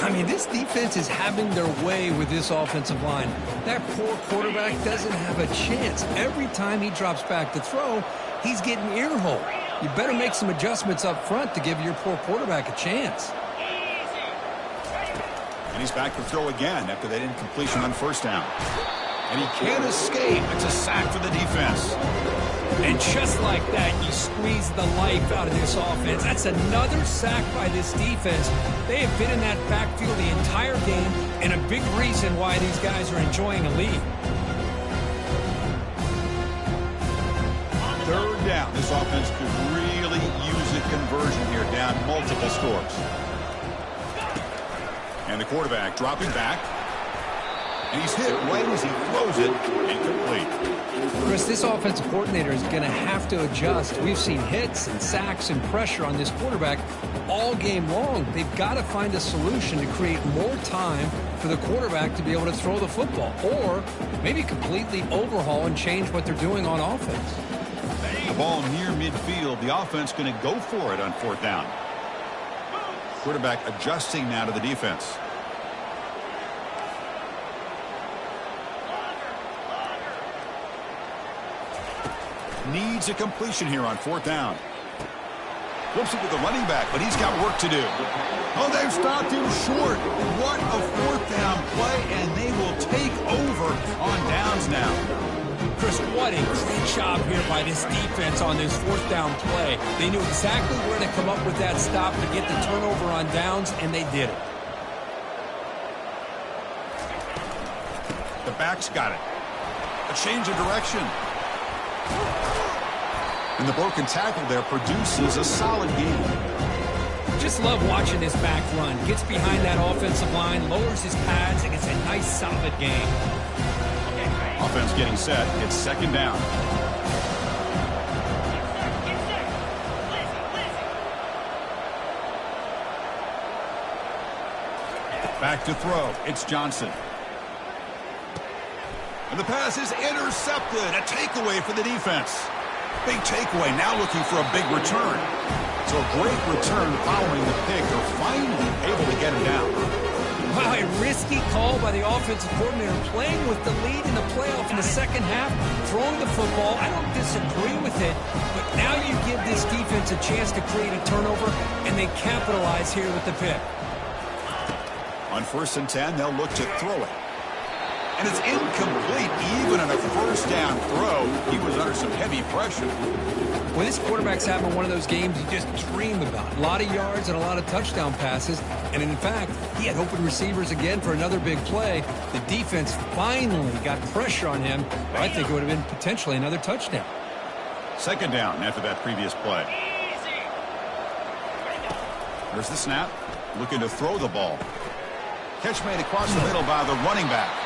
I mean, this defense is having their way with this offensive line. That poor quarterback doesn't have a chance. Every time he drops back to throw, he's getting ear-hole. You better make some adjustments up front to give your poor quarterback a chance. And he's back to throw again after that incompletion on first down. And he can't escape. It's a sack for the defense. And just like that, you squeeze the life out of this offense. That's another sack by this defense. They have been in that backfield the entire game, and a big reason why these guys are enjoying a lead. 3rd down. This offense could really use a conversion here, down multiple scores. And the quarterback dropping back. And he's hit right as he throws it. Incomplete. Chris, this offensive coordinator is going to have to adjust. We've seen hits and sacks and pressure on this quarterback all game long. They've got to find a solution to create more time for the quarterback to be able to throw the football, or maybe completely overhaul and change what they're doing on offense. The ball near midfield. The offense going to go for it on 4th down. Quarterback adjusting now to the defense. Needs a completion here on 4th down. Flips it with the running back, but he's got work to do. Oh, they've stopped him short. What a 4th down play, and they will take over on downs now. Chris, what a great job here by this defense on this 4th down play. They knew exactly where to come up with that stop to get the turnover on downs, and they did it. The back's got it. A change of direction. And the broken tackle there produces a solid game. Just love watching this back run. Gets behind that offensive line, lowers his pads, and it's a nice, solid game. Offense getting set. It's 2nd down. Back to throw. It's Johnson. And the pass is intercepted. A takeaway for the defense. Big takeaway, now looking for a big return. So a great return following the pick. They're finally able to get him down. Wow, a risky call by the offensive coordinator, playing with the lead in the playoff in the second half, throwing the football. I don't disagree with it, but now you give this defense a chance to create a turnover, and they capitalize here with the pick. On 1st and 10, they'll look to throw it. And it's incomplete. Even on a first down throw, he was under some heavy pressure. Well, this quarterback's having one of those games you just dream about. A lot of yards and a lot of touchdown passes. And in fact, he had open receivers again for another big play. The defense finally got pressure on him. I think it would have been potentially another touchdown. 2nd down after that previous play. There's the snap. Looking to throw the ball. Catch made across the middle by the running back.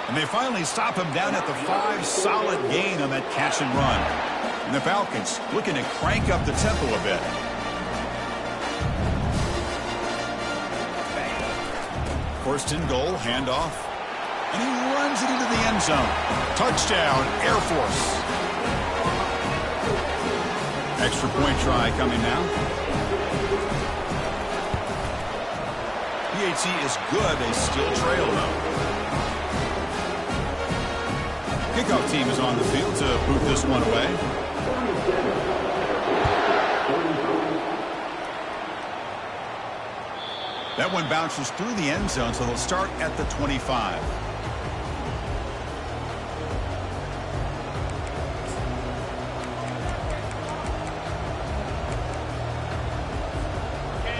And they finally stop him down at the 5. Solid gain on that catch and run. And the Falcons looking to crank up the tempo a bit. First and goal, handoff. And he runs it into the end zone. Touchdown, Air Force. Extra point try coming now. PAT is good. They still trail, though. Kickoff team is on the field to boot this one away. That one bounces through the end zone, so they'll start at the 25.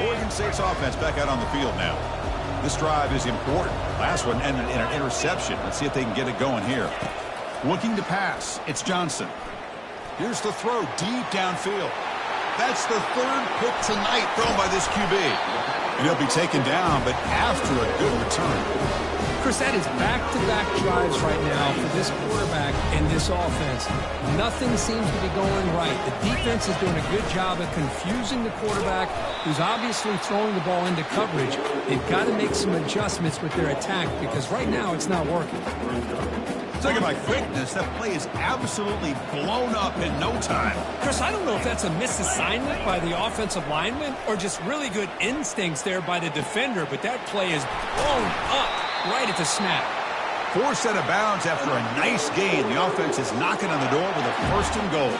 Oregon State's offense back out on the field now. This drive is important. Last one ended in an interception. Let's see if they can get it going here. Looking to pass. It's Johnson. Here's the throw deep downfield. That's the 3rd pick tonight thrown by this QB. And he'll be taken down, but after a good return. Chris, that is back-to-back drives right now for this quarterback and this offense. Nothing seems to be going right. The defense is doing a good job of confusing the quarterback, who's obviously throwing the ball into coverage. They've got to make some adjustments with their attack because right now it's not working. Talking about quickness, that play is absolutely blown up in no time. Chris, I don't know if that's a misassignment by the offensive lineman or just really good instincts there by the defender, but that play is blown up right at the snap. Forced out of bounds after a nice gain. The offense is knocking on the door with a 1st and goal.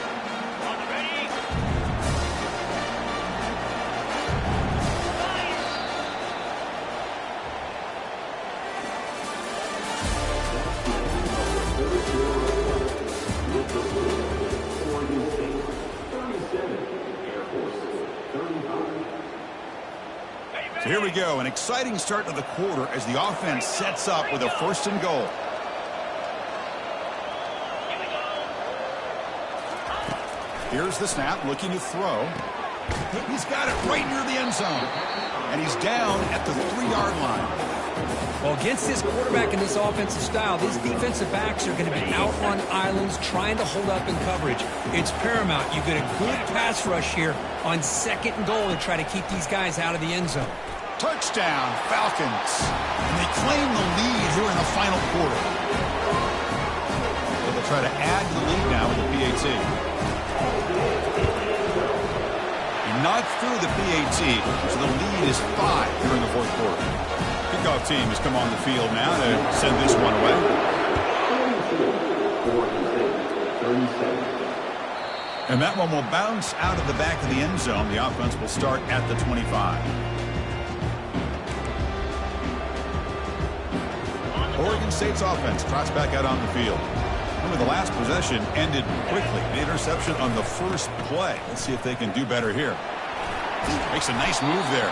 So here we go, an exciting start to the quarter as the offense sets up with a 1st and goal. Here's the snap, looking to throw. He's got it right near the end zone. And he's down at the 3-yard line. Well, against this quarterback and this offensive style, these defensive backs are going to be out on islands trying to hold up in coverage. It's paramount. You get a good pass rush here on 2nd and goal to try to keep these guys out of the end zone. Touchdown, Falcons. And they claim the lead here in the final quarter. So they'll try to add to the lead now with the PAT. Not through the PAT, so the lead is 5 here in the 4th quarter. Kickoff team has come on the field now to send this one away. And that one will bounce out of the back of the end zone. The offense will start at the 25. Oregon State's offense trots back out on the field. Remember, the last possession ended quickly. An interception on the first play. Let's see if they can do better here. Makes a nice move there.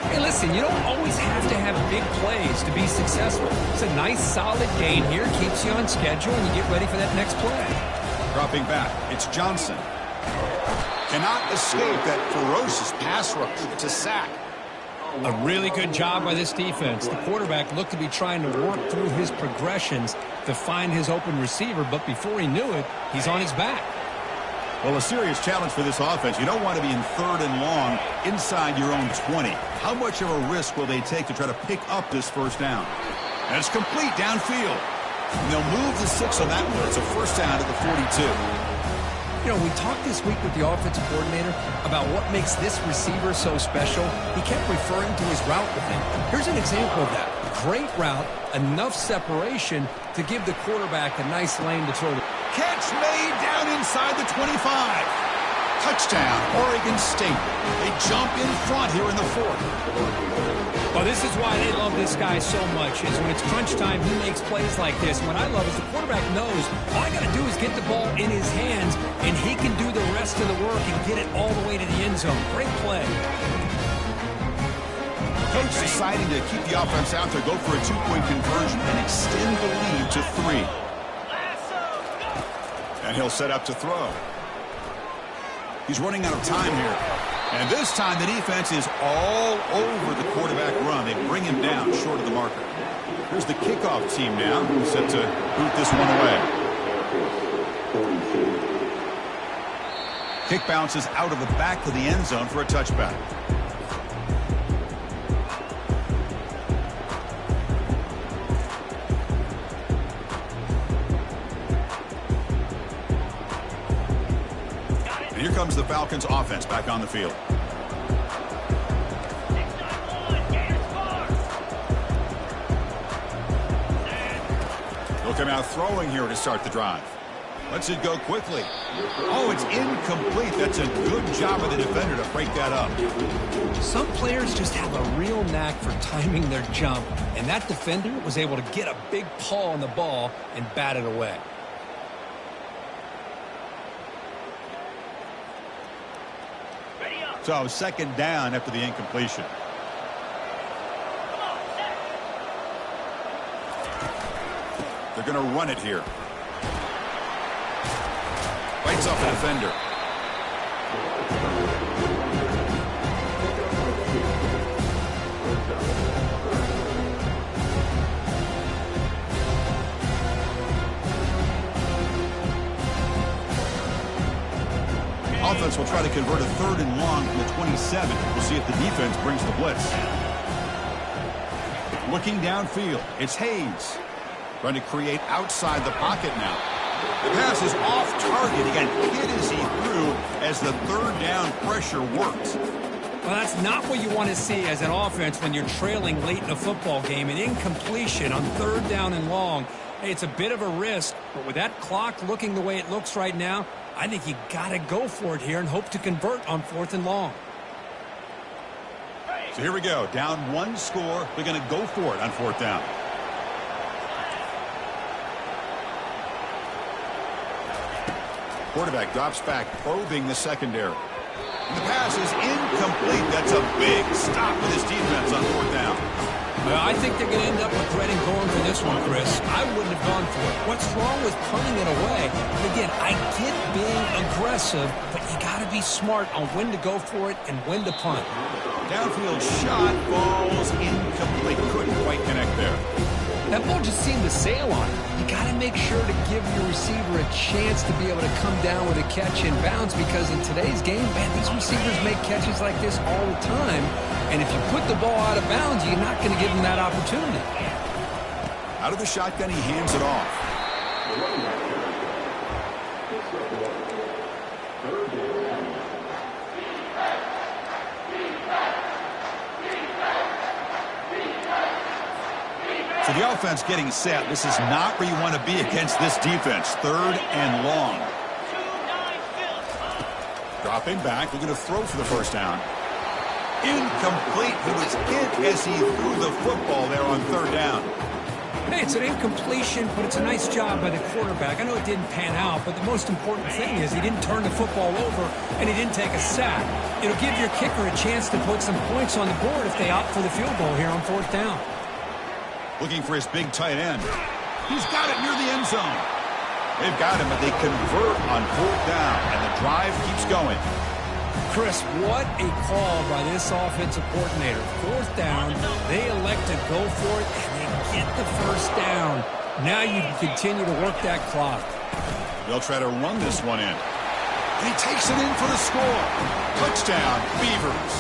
Hey, listen, you don't always have to have big plays to be successful. It's a nice, solid gain here. Keeps you on schedule, and you get ready for that next play. Dropping back, it's Johnson. Cannot escape that ferocious pass rush. It's a sack. A really good job by this defense. The quarterback looked to be trying to work through his progressions to find his open receiver, but before he knew it, he's on his back. Well, a serious challenge for this offense. You don't want to be in 3rd and long inside your own 20. How much of a risk will they take to try to pick up this 1st down? And it's complete downfield. And they'll move the 6 on that one. It's a 1st down at the 42. You know, we talked this week with the offensive coordinator about what makes this receiver so special. He kept referring to his route with him. Here's an example of that. Great route, enough separation to give the quarterback a nice lane to throw the Catch made down inside the 25. Touchdown, Oregon State. They jump in front here in the 4th. Well, this is why they love this guy so much, is when it's crunch time, he makes plays like this. And what I love is the quarterback knows all I got to do is get the ball in his hands, and he can do the rest of the work and get it all the way to the end zone. Great play. Coach deciding to keep the offense out there, go for a 2-point conversion, and extend the lead to 3. And he'll set up to throw. He's running out of time here. And this time the defense is all over the quarterback run. They bring him down short of the marker. Here's the kickoff team now, set to boot this one away. Kick bounces out of the back of the end zone for a touchback. And here comes the Falcons offense back on the field. They'll come out throwing here to start the drive. Lets it go quickly. Oh, it's incomplete. That's a good job of the defender to break that up. Some players just have a real knack for timing their jump, and that defender was able to get a big paw on the ball and bat it away. So second down after the incompletion. They're going to run it here. Bites off the defender. Offense will try to convert a 3rd and long from the 27. We'll see if the defense brings the blitz. Looking downfield, it's Hayes. Trying to create outside the pocket now. The pass is off target. He got hit as he threw as the 3rd down pressure worked. Well, that's not what you want to see as an offense when you're trailing late in a football game. An incompletion on 3rd down and long. Hey, it's a bit of a risk, but with that clock looking the way it looks right now, I think you got to go for it here and hope to convert on 4th and long. So here we go. Down 1 score. They're going to go for it on 4th down. Quarterback drops back, probing the secondary. And the pass is incomplete. That's a big stop with his defense on 4th down. Well, I think they're going to end up regretting going for this one, Chris. I wouldn't have gone for it. What's wrong with punting it away? Again, I get being aggressive, but you got to be smart on when to go for it and when to punt. Downfield shot falls incomplete. Couldn't quite connect there. That ball just seemed to sail on it. You got to make sure to give your receiver a chance to be able to come down with a catch in bounds, because in today's game, man, these receivers make catches like this all the time. And if you put the ball out of bounds, you're not going to give them that opportunity. Out of the shotgun, he hands it off. So the offense getting set. This is not where you want to be against this defense. 3rd and long. Dropping back. We're going to throw for the 1st down. Incomplete. He was hit as he threw the football there on 3rd down. Hey, it's an incompletion, but it's a nice job by the quarterback. I know it didn't pan out, but the most important thing is he didn't turn the football over and he didn't take a sack. It'll give your kicker a chance to put some points on the board if they opt for the field goal here on 4th down. Looking for his big tight end. He's got it near the end zone. They've got him, but they convert on 4th down, and the drive keeps going. Chris, what a call by this offensive coordinator. 4th down, they elect to go for it, and they get the 1st down. Now you can continue to work that clock. They'll try to run this one in. And he takes it in for the score. Touchdown, Beavers.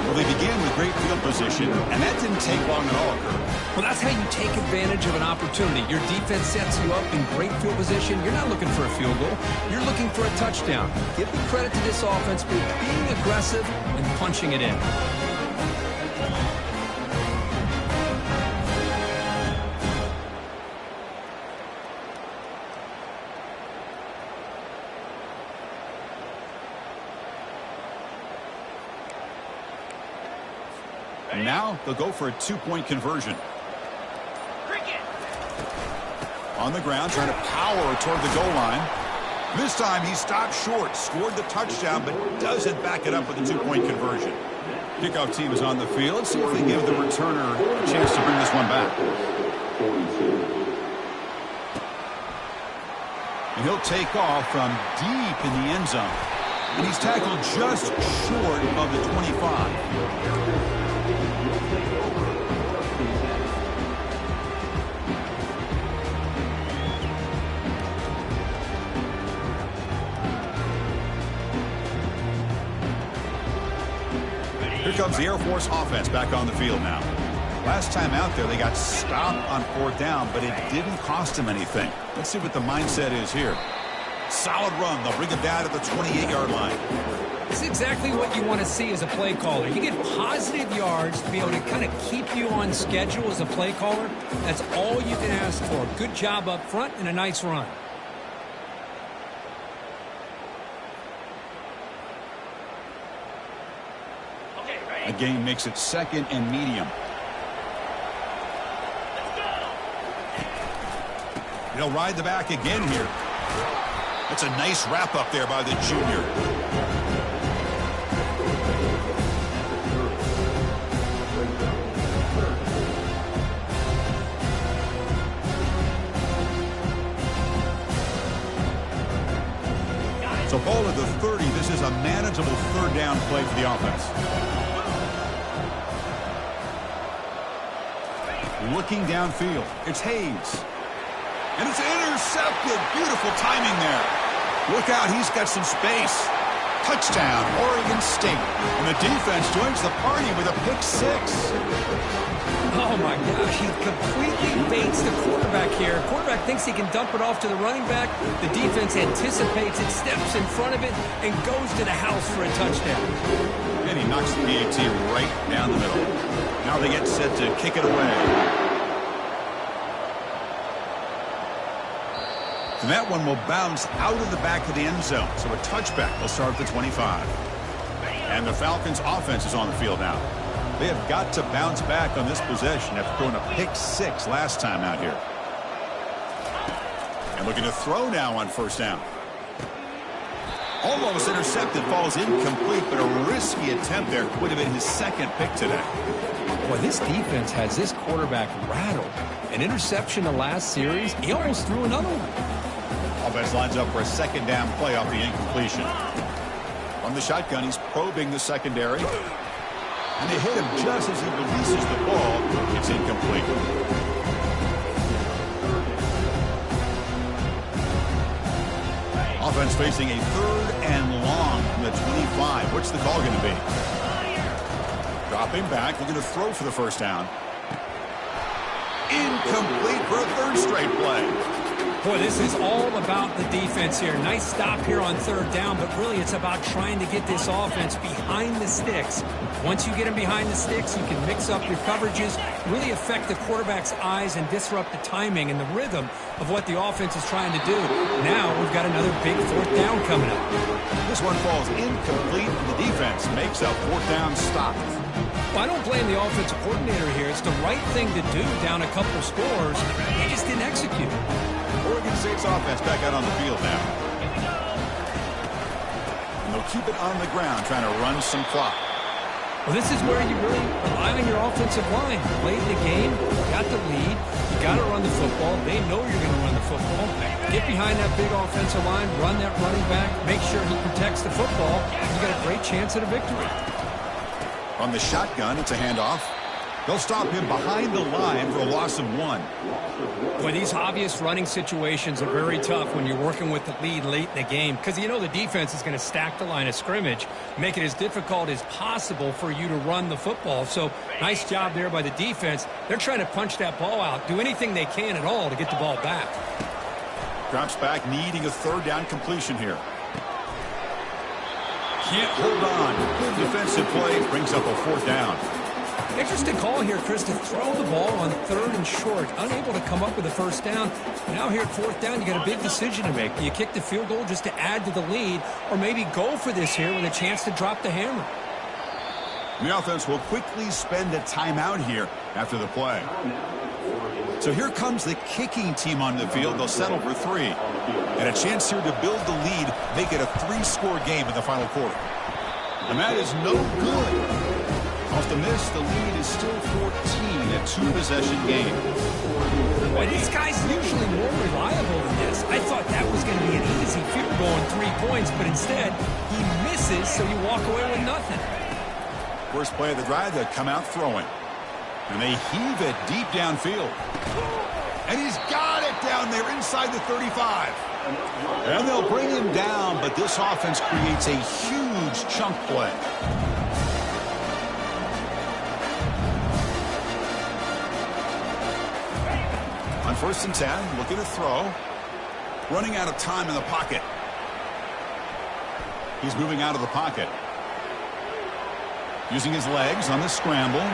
Well, they began with great field position, and that didn't take long at all, Kurt. Well, that's how you take advantage of an opportunity. Your defense sets you up in great field position. You're not looking for a field goal. You're looking for a touchdown. Give the credit to this offense for being aggressive and punching it in. And now they'll go for a 2-point conversion. On the ground, trying to power toward the goal line. This time he stopped short, scored the touchdown, but doesn't back it up with a 2-point conversion. Kickoff team is on the field. See if they give the returner a chance to bring this one back. And he'll take off from deep in the end zone. and he's tackled just short of the 25. Here comes the Air Force offense back on the field now. Last time out there, they got stopped on 4th down, but it didn't cost them anything. Let's see what the mindset is here. Solid run. They'll bring it down to the 28-yard line. It's exactly what you want to see as a play caller. You get positive yards to be able to kind of keep you on schedule as a play caller. That's all you can ask for. Good job up front and a nice run. A gain makes it 2nd and medium. He'll ride the back again here. That's a nice wrap up there by the junior. So ball at the 30. This is a manageable 3rd down play for the offense. Looking downfield, it's Hayes. And it's intercepted. Beautiful timing there. Look out, he's got some space. Touchdown, Oregon State. And the defense joins the party with a pick 6. Oh, my gosh, he completely baits the quarterback here. Quarterback thinks he can dump it off to the running back. The defense anticipates it, steps in front of it, and goes to the house for a touchdown. And he knocks the PAT right down the middle. Now they get set to kick it away. And that one will bounce out of the back of the end zone. So a touchback will start at the 25. And the Falcons offense is on the field now. They have got to bounce back on this possession after throwing a pick 6 last time out here. And looking to throw now on 1st down. Almost intercepted, falls incomplete, but a risky attempt there. Would have been his 2nd pick today. Boy, this defense has this quarterback rattled. An interception the last series, he almost threw another one. Offense lines up for a 2nd down play off the incompletion. From the shotgun, he's probing the secondary. And they hit him just as he releases the ball. It's incomplete. Offense facing a 3rd and long from the 25. What's the call going to be? Dropping back, looking to throw for the 1st down. Incomplete for a 3rd straight play. Boy, this is all about the defense here. Nice stop here on 3rd down, but really it's about trying to get this offense behind the sticks. Once you get them behind the sticks, you can mix up your coverages, really affect the quarterback's eyes and disrupt the timing and the rhythm of what the offense is trying to do. Now we've got another big 4th down coming up. This one falls incomplete, and the defense makes a 4th down stop. Well, I don't blame the offensive coordinator here. It's the right thing to do down a couple scores. They just didn't execute. Oregon State's offense back out on the field now. And they'll keep it on the ground, trying to run some clock. Well, this is where you really rely on your offensive line. Late in the game, got the lead, you got to run the football. They know you're going to run the football. Get behind that big offensive line, run that running back, make sure he protects the football. You got a great chance at a victory. From the shotgun, it's a handoff. They'll stop him behind the line for a loss of 1. Boy, these obvious running situations are very tough when you're working with the lead late in the game because you know the defense is going to stack the line of scrimmage, make it as difficult as possible for you to run the football. So nice job there by the defense. They're trying to punch that ball out, do anything they can at all to get the ball back. Drops back, needing a 3rd down completion here. Can't hold on. Good defensive play, brings up a 4th down. Interesting call here, Chris, to throw the ball on 3rd and short, unable to come up with a 1st down. Now here at 4th down, you got a big decision to make. Do you kick the field goal just to add to the lead, or maybe go for this here with a chance to drop the hammer? The offense will quickly spend a timeout here after the play. So here comes the kicking team on the field. They'll settle for 3. And a chance here to build the lead, make it a 3-score game in the final quarter. And that is no good. Off the miss, the lead is still 14, a 2-possession game. Boy, this guy's usually more reliable than this. I thought that was going to be an easy field going 3 points, but instead he misses, so you walk away with nothing. First play of the drive, they come out throwing. And they heave it deep downfield. And he's got it down there inside the 35. And they'll bring him down, but this offense creates a huge chunk play. On 1st and 10, looking to throw. Running out of time in the pocket. He's moving out of the pocket. Using his legs on the scramble.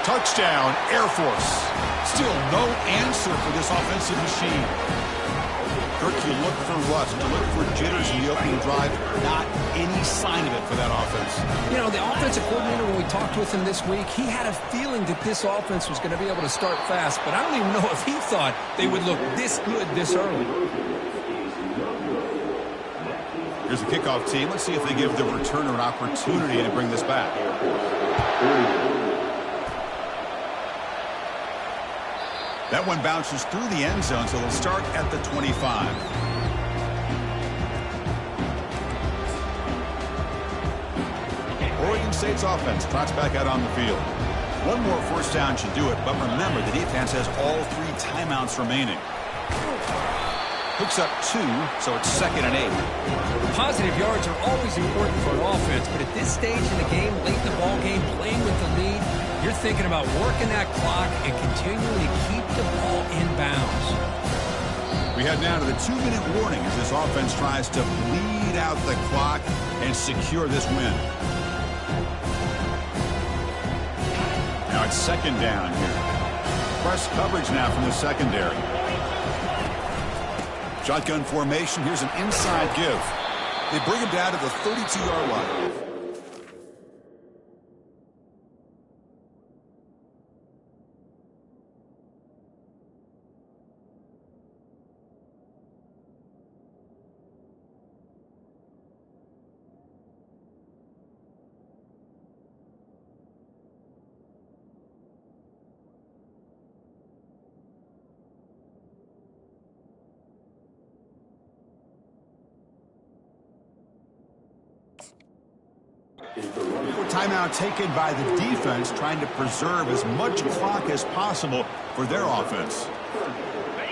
Touchdown, Air Force. Still no answer for this offensive machine. Kirk, you look for rust, you look for jitters in the opening drive. Not any sign of it for that offense. You know, the offensive coordinator, when we talked with him this week, he had a feeling that this offense was going to be able to start fast, but I don't even know if he thought they would look this good this early. Here's the kickoff team. Let's see if they give the returner an opportunity to bring this back. That one bounces through the end zone, so they'll start at the 25. Oregon State's offense trots back out on the field. One more first down should do it, but remember, the defense has all 3 timeouts remaining. Picks up 2, so it's 2nd and 8. Positive yards are always important for an offense, but at this stage in the game, late in the ball game, playing with the lead, you're thinking about working that clock and continuing to keep the ball in bounds. We head now to the 2-minute warning as this offense tries to bleed out the clock and secure this win. Now it's 2nd down here. Press coverage now from the secondary. Shotgun formation. Here's an inside give. They bring him down to the 32-yard line. Timeout taken by the defense, trying to preserve as much clock as possible for their offense.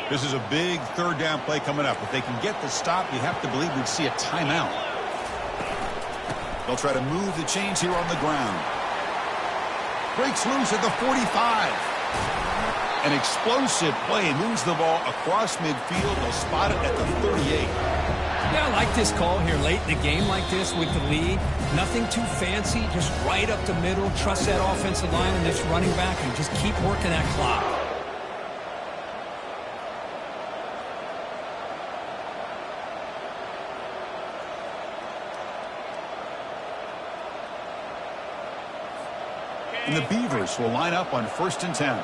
This is a big 3rd down play coming up. If they can get the stop, you have to believe we'd see a timeout. They'll try to move the chains here on the ground. Breaks loose at the 45. An explosive play, moves the ball across midfield. They'll spot it at the 38. Yeah, I like this call here late in the game like this with the lead. Nothing too fancy, just right up the middle. Trust that offensive line and this running back and just keep working that clock. And the Beavers will line up on 1st and 10.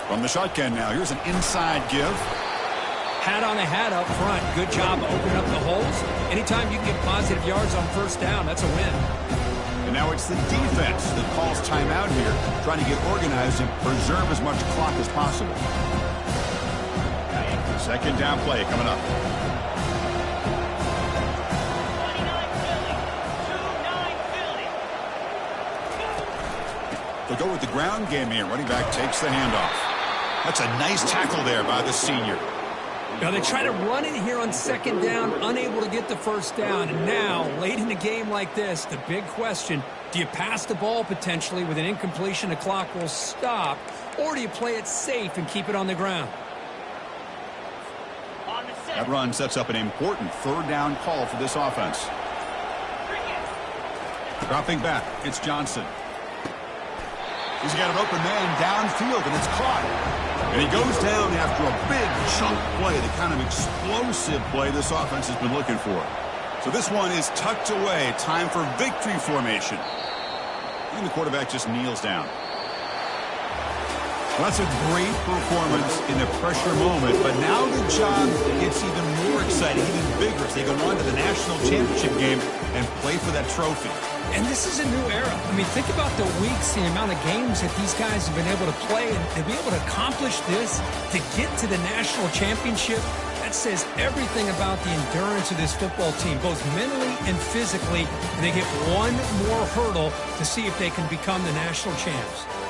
From the shotgun now, here's an inside give. Hat on a hat up front. Good job opening up the holes. Anytime you can get positive yards on 1st down, that's a win. And now it's the defense that calls timeout here, trying to get organized and preserve as much clock as possible. 2nd down play coming up. They'll go with the ground game here. Running back takes the handoff. That's a nice tackle there by the senior. Now they try to run it here on 2nd down, unable to get the 1st down. And now, late in a game like this, the big question, do you pass the ball potentially with an incompletion, the clock will stop, or do you play it safe and keep it on the ground? That run sets up an important 3rd down call for this offense. Dropping back, it's Johnson. He's got an open man downfield, and it's caught. And he goes down after a big chunk play, the kind of explosive play this offense has been looking for. So this one is tucked away. Time for victory formation. And the quarterback just kneels down. Well, that's a great performance in a pressure moment, but now the job gets even more exciting, even bigger as they go on to the national championship game and play for that trophy. And this is a new era. I mean, think about the weeks, the amount of games that these guys have been able to play, and to be able to accomplish this, to get to the national championship, that says everything about the endurance of this football team, both mentally and physically. And they get one more hurdle to see if they can become the national champs.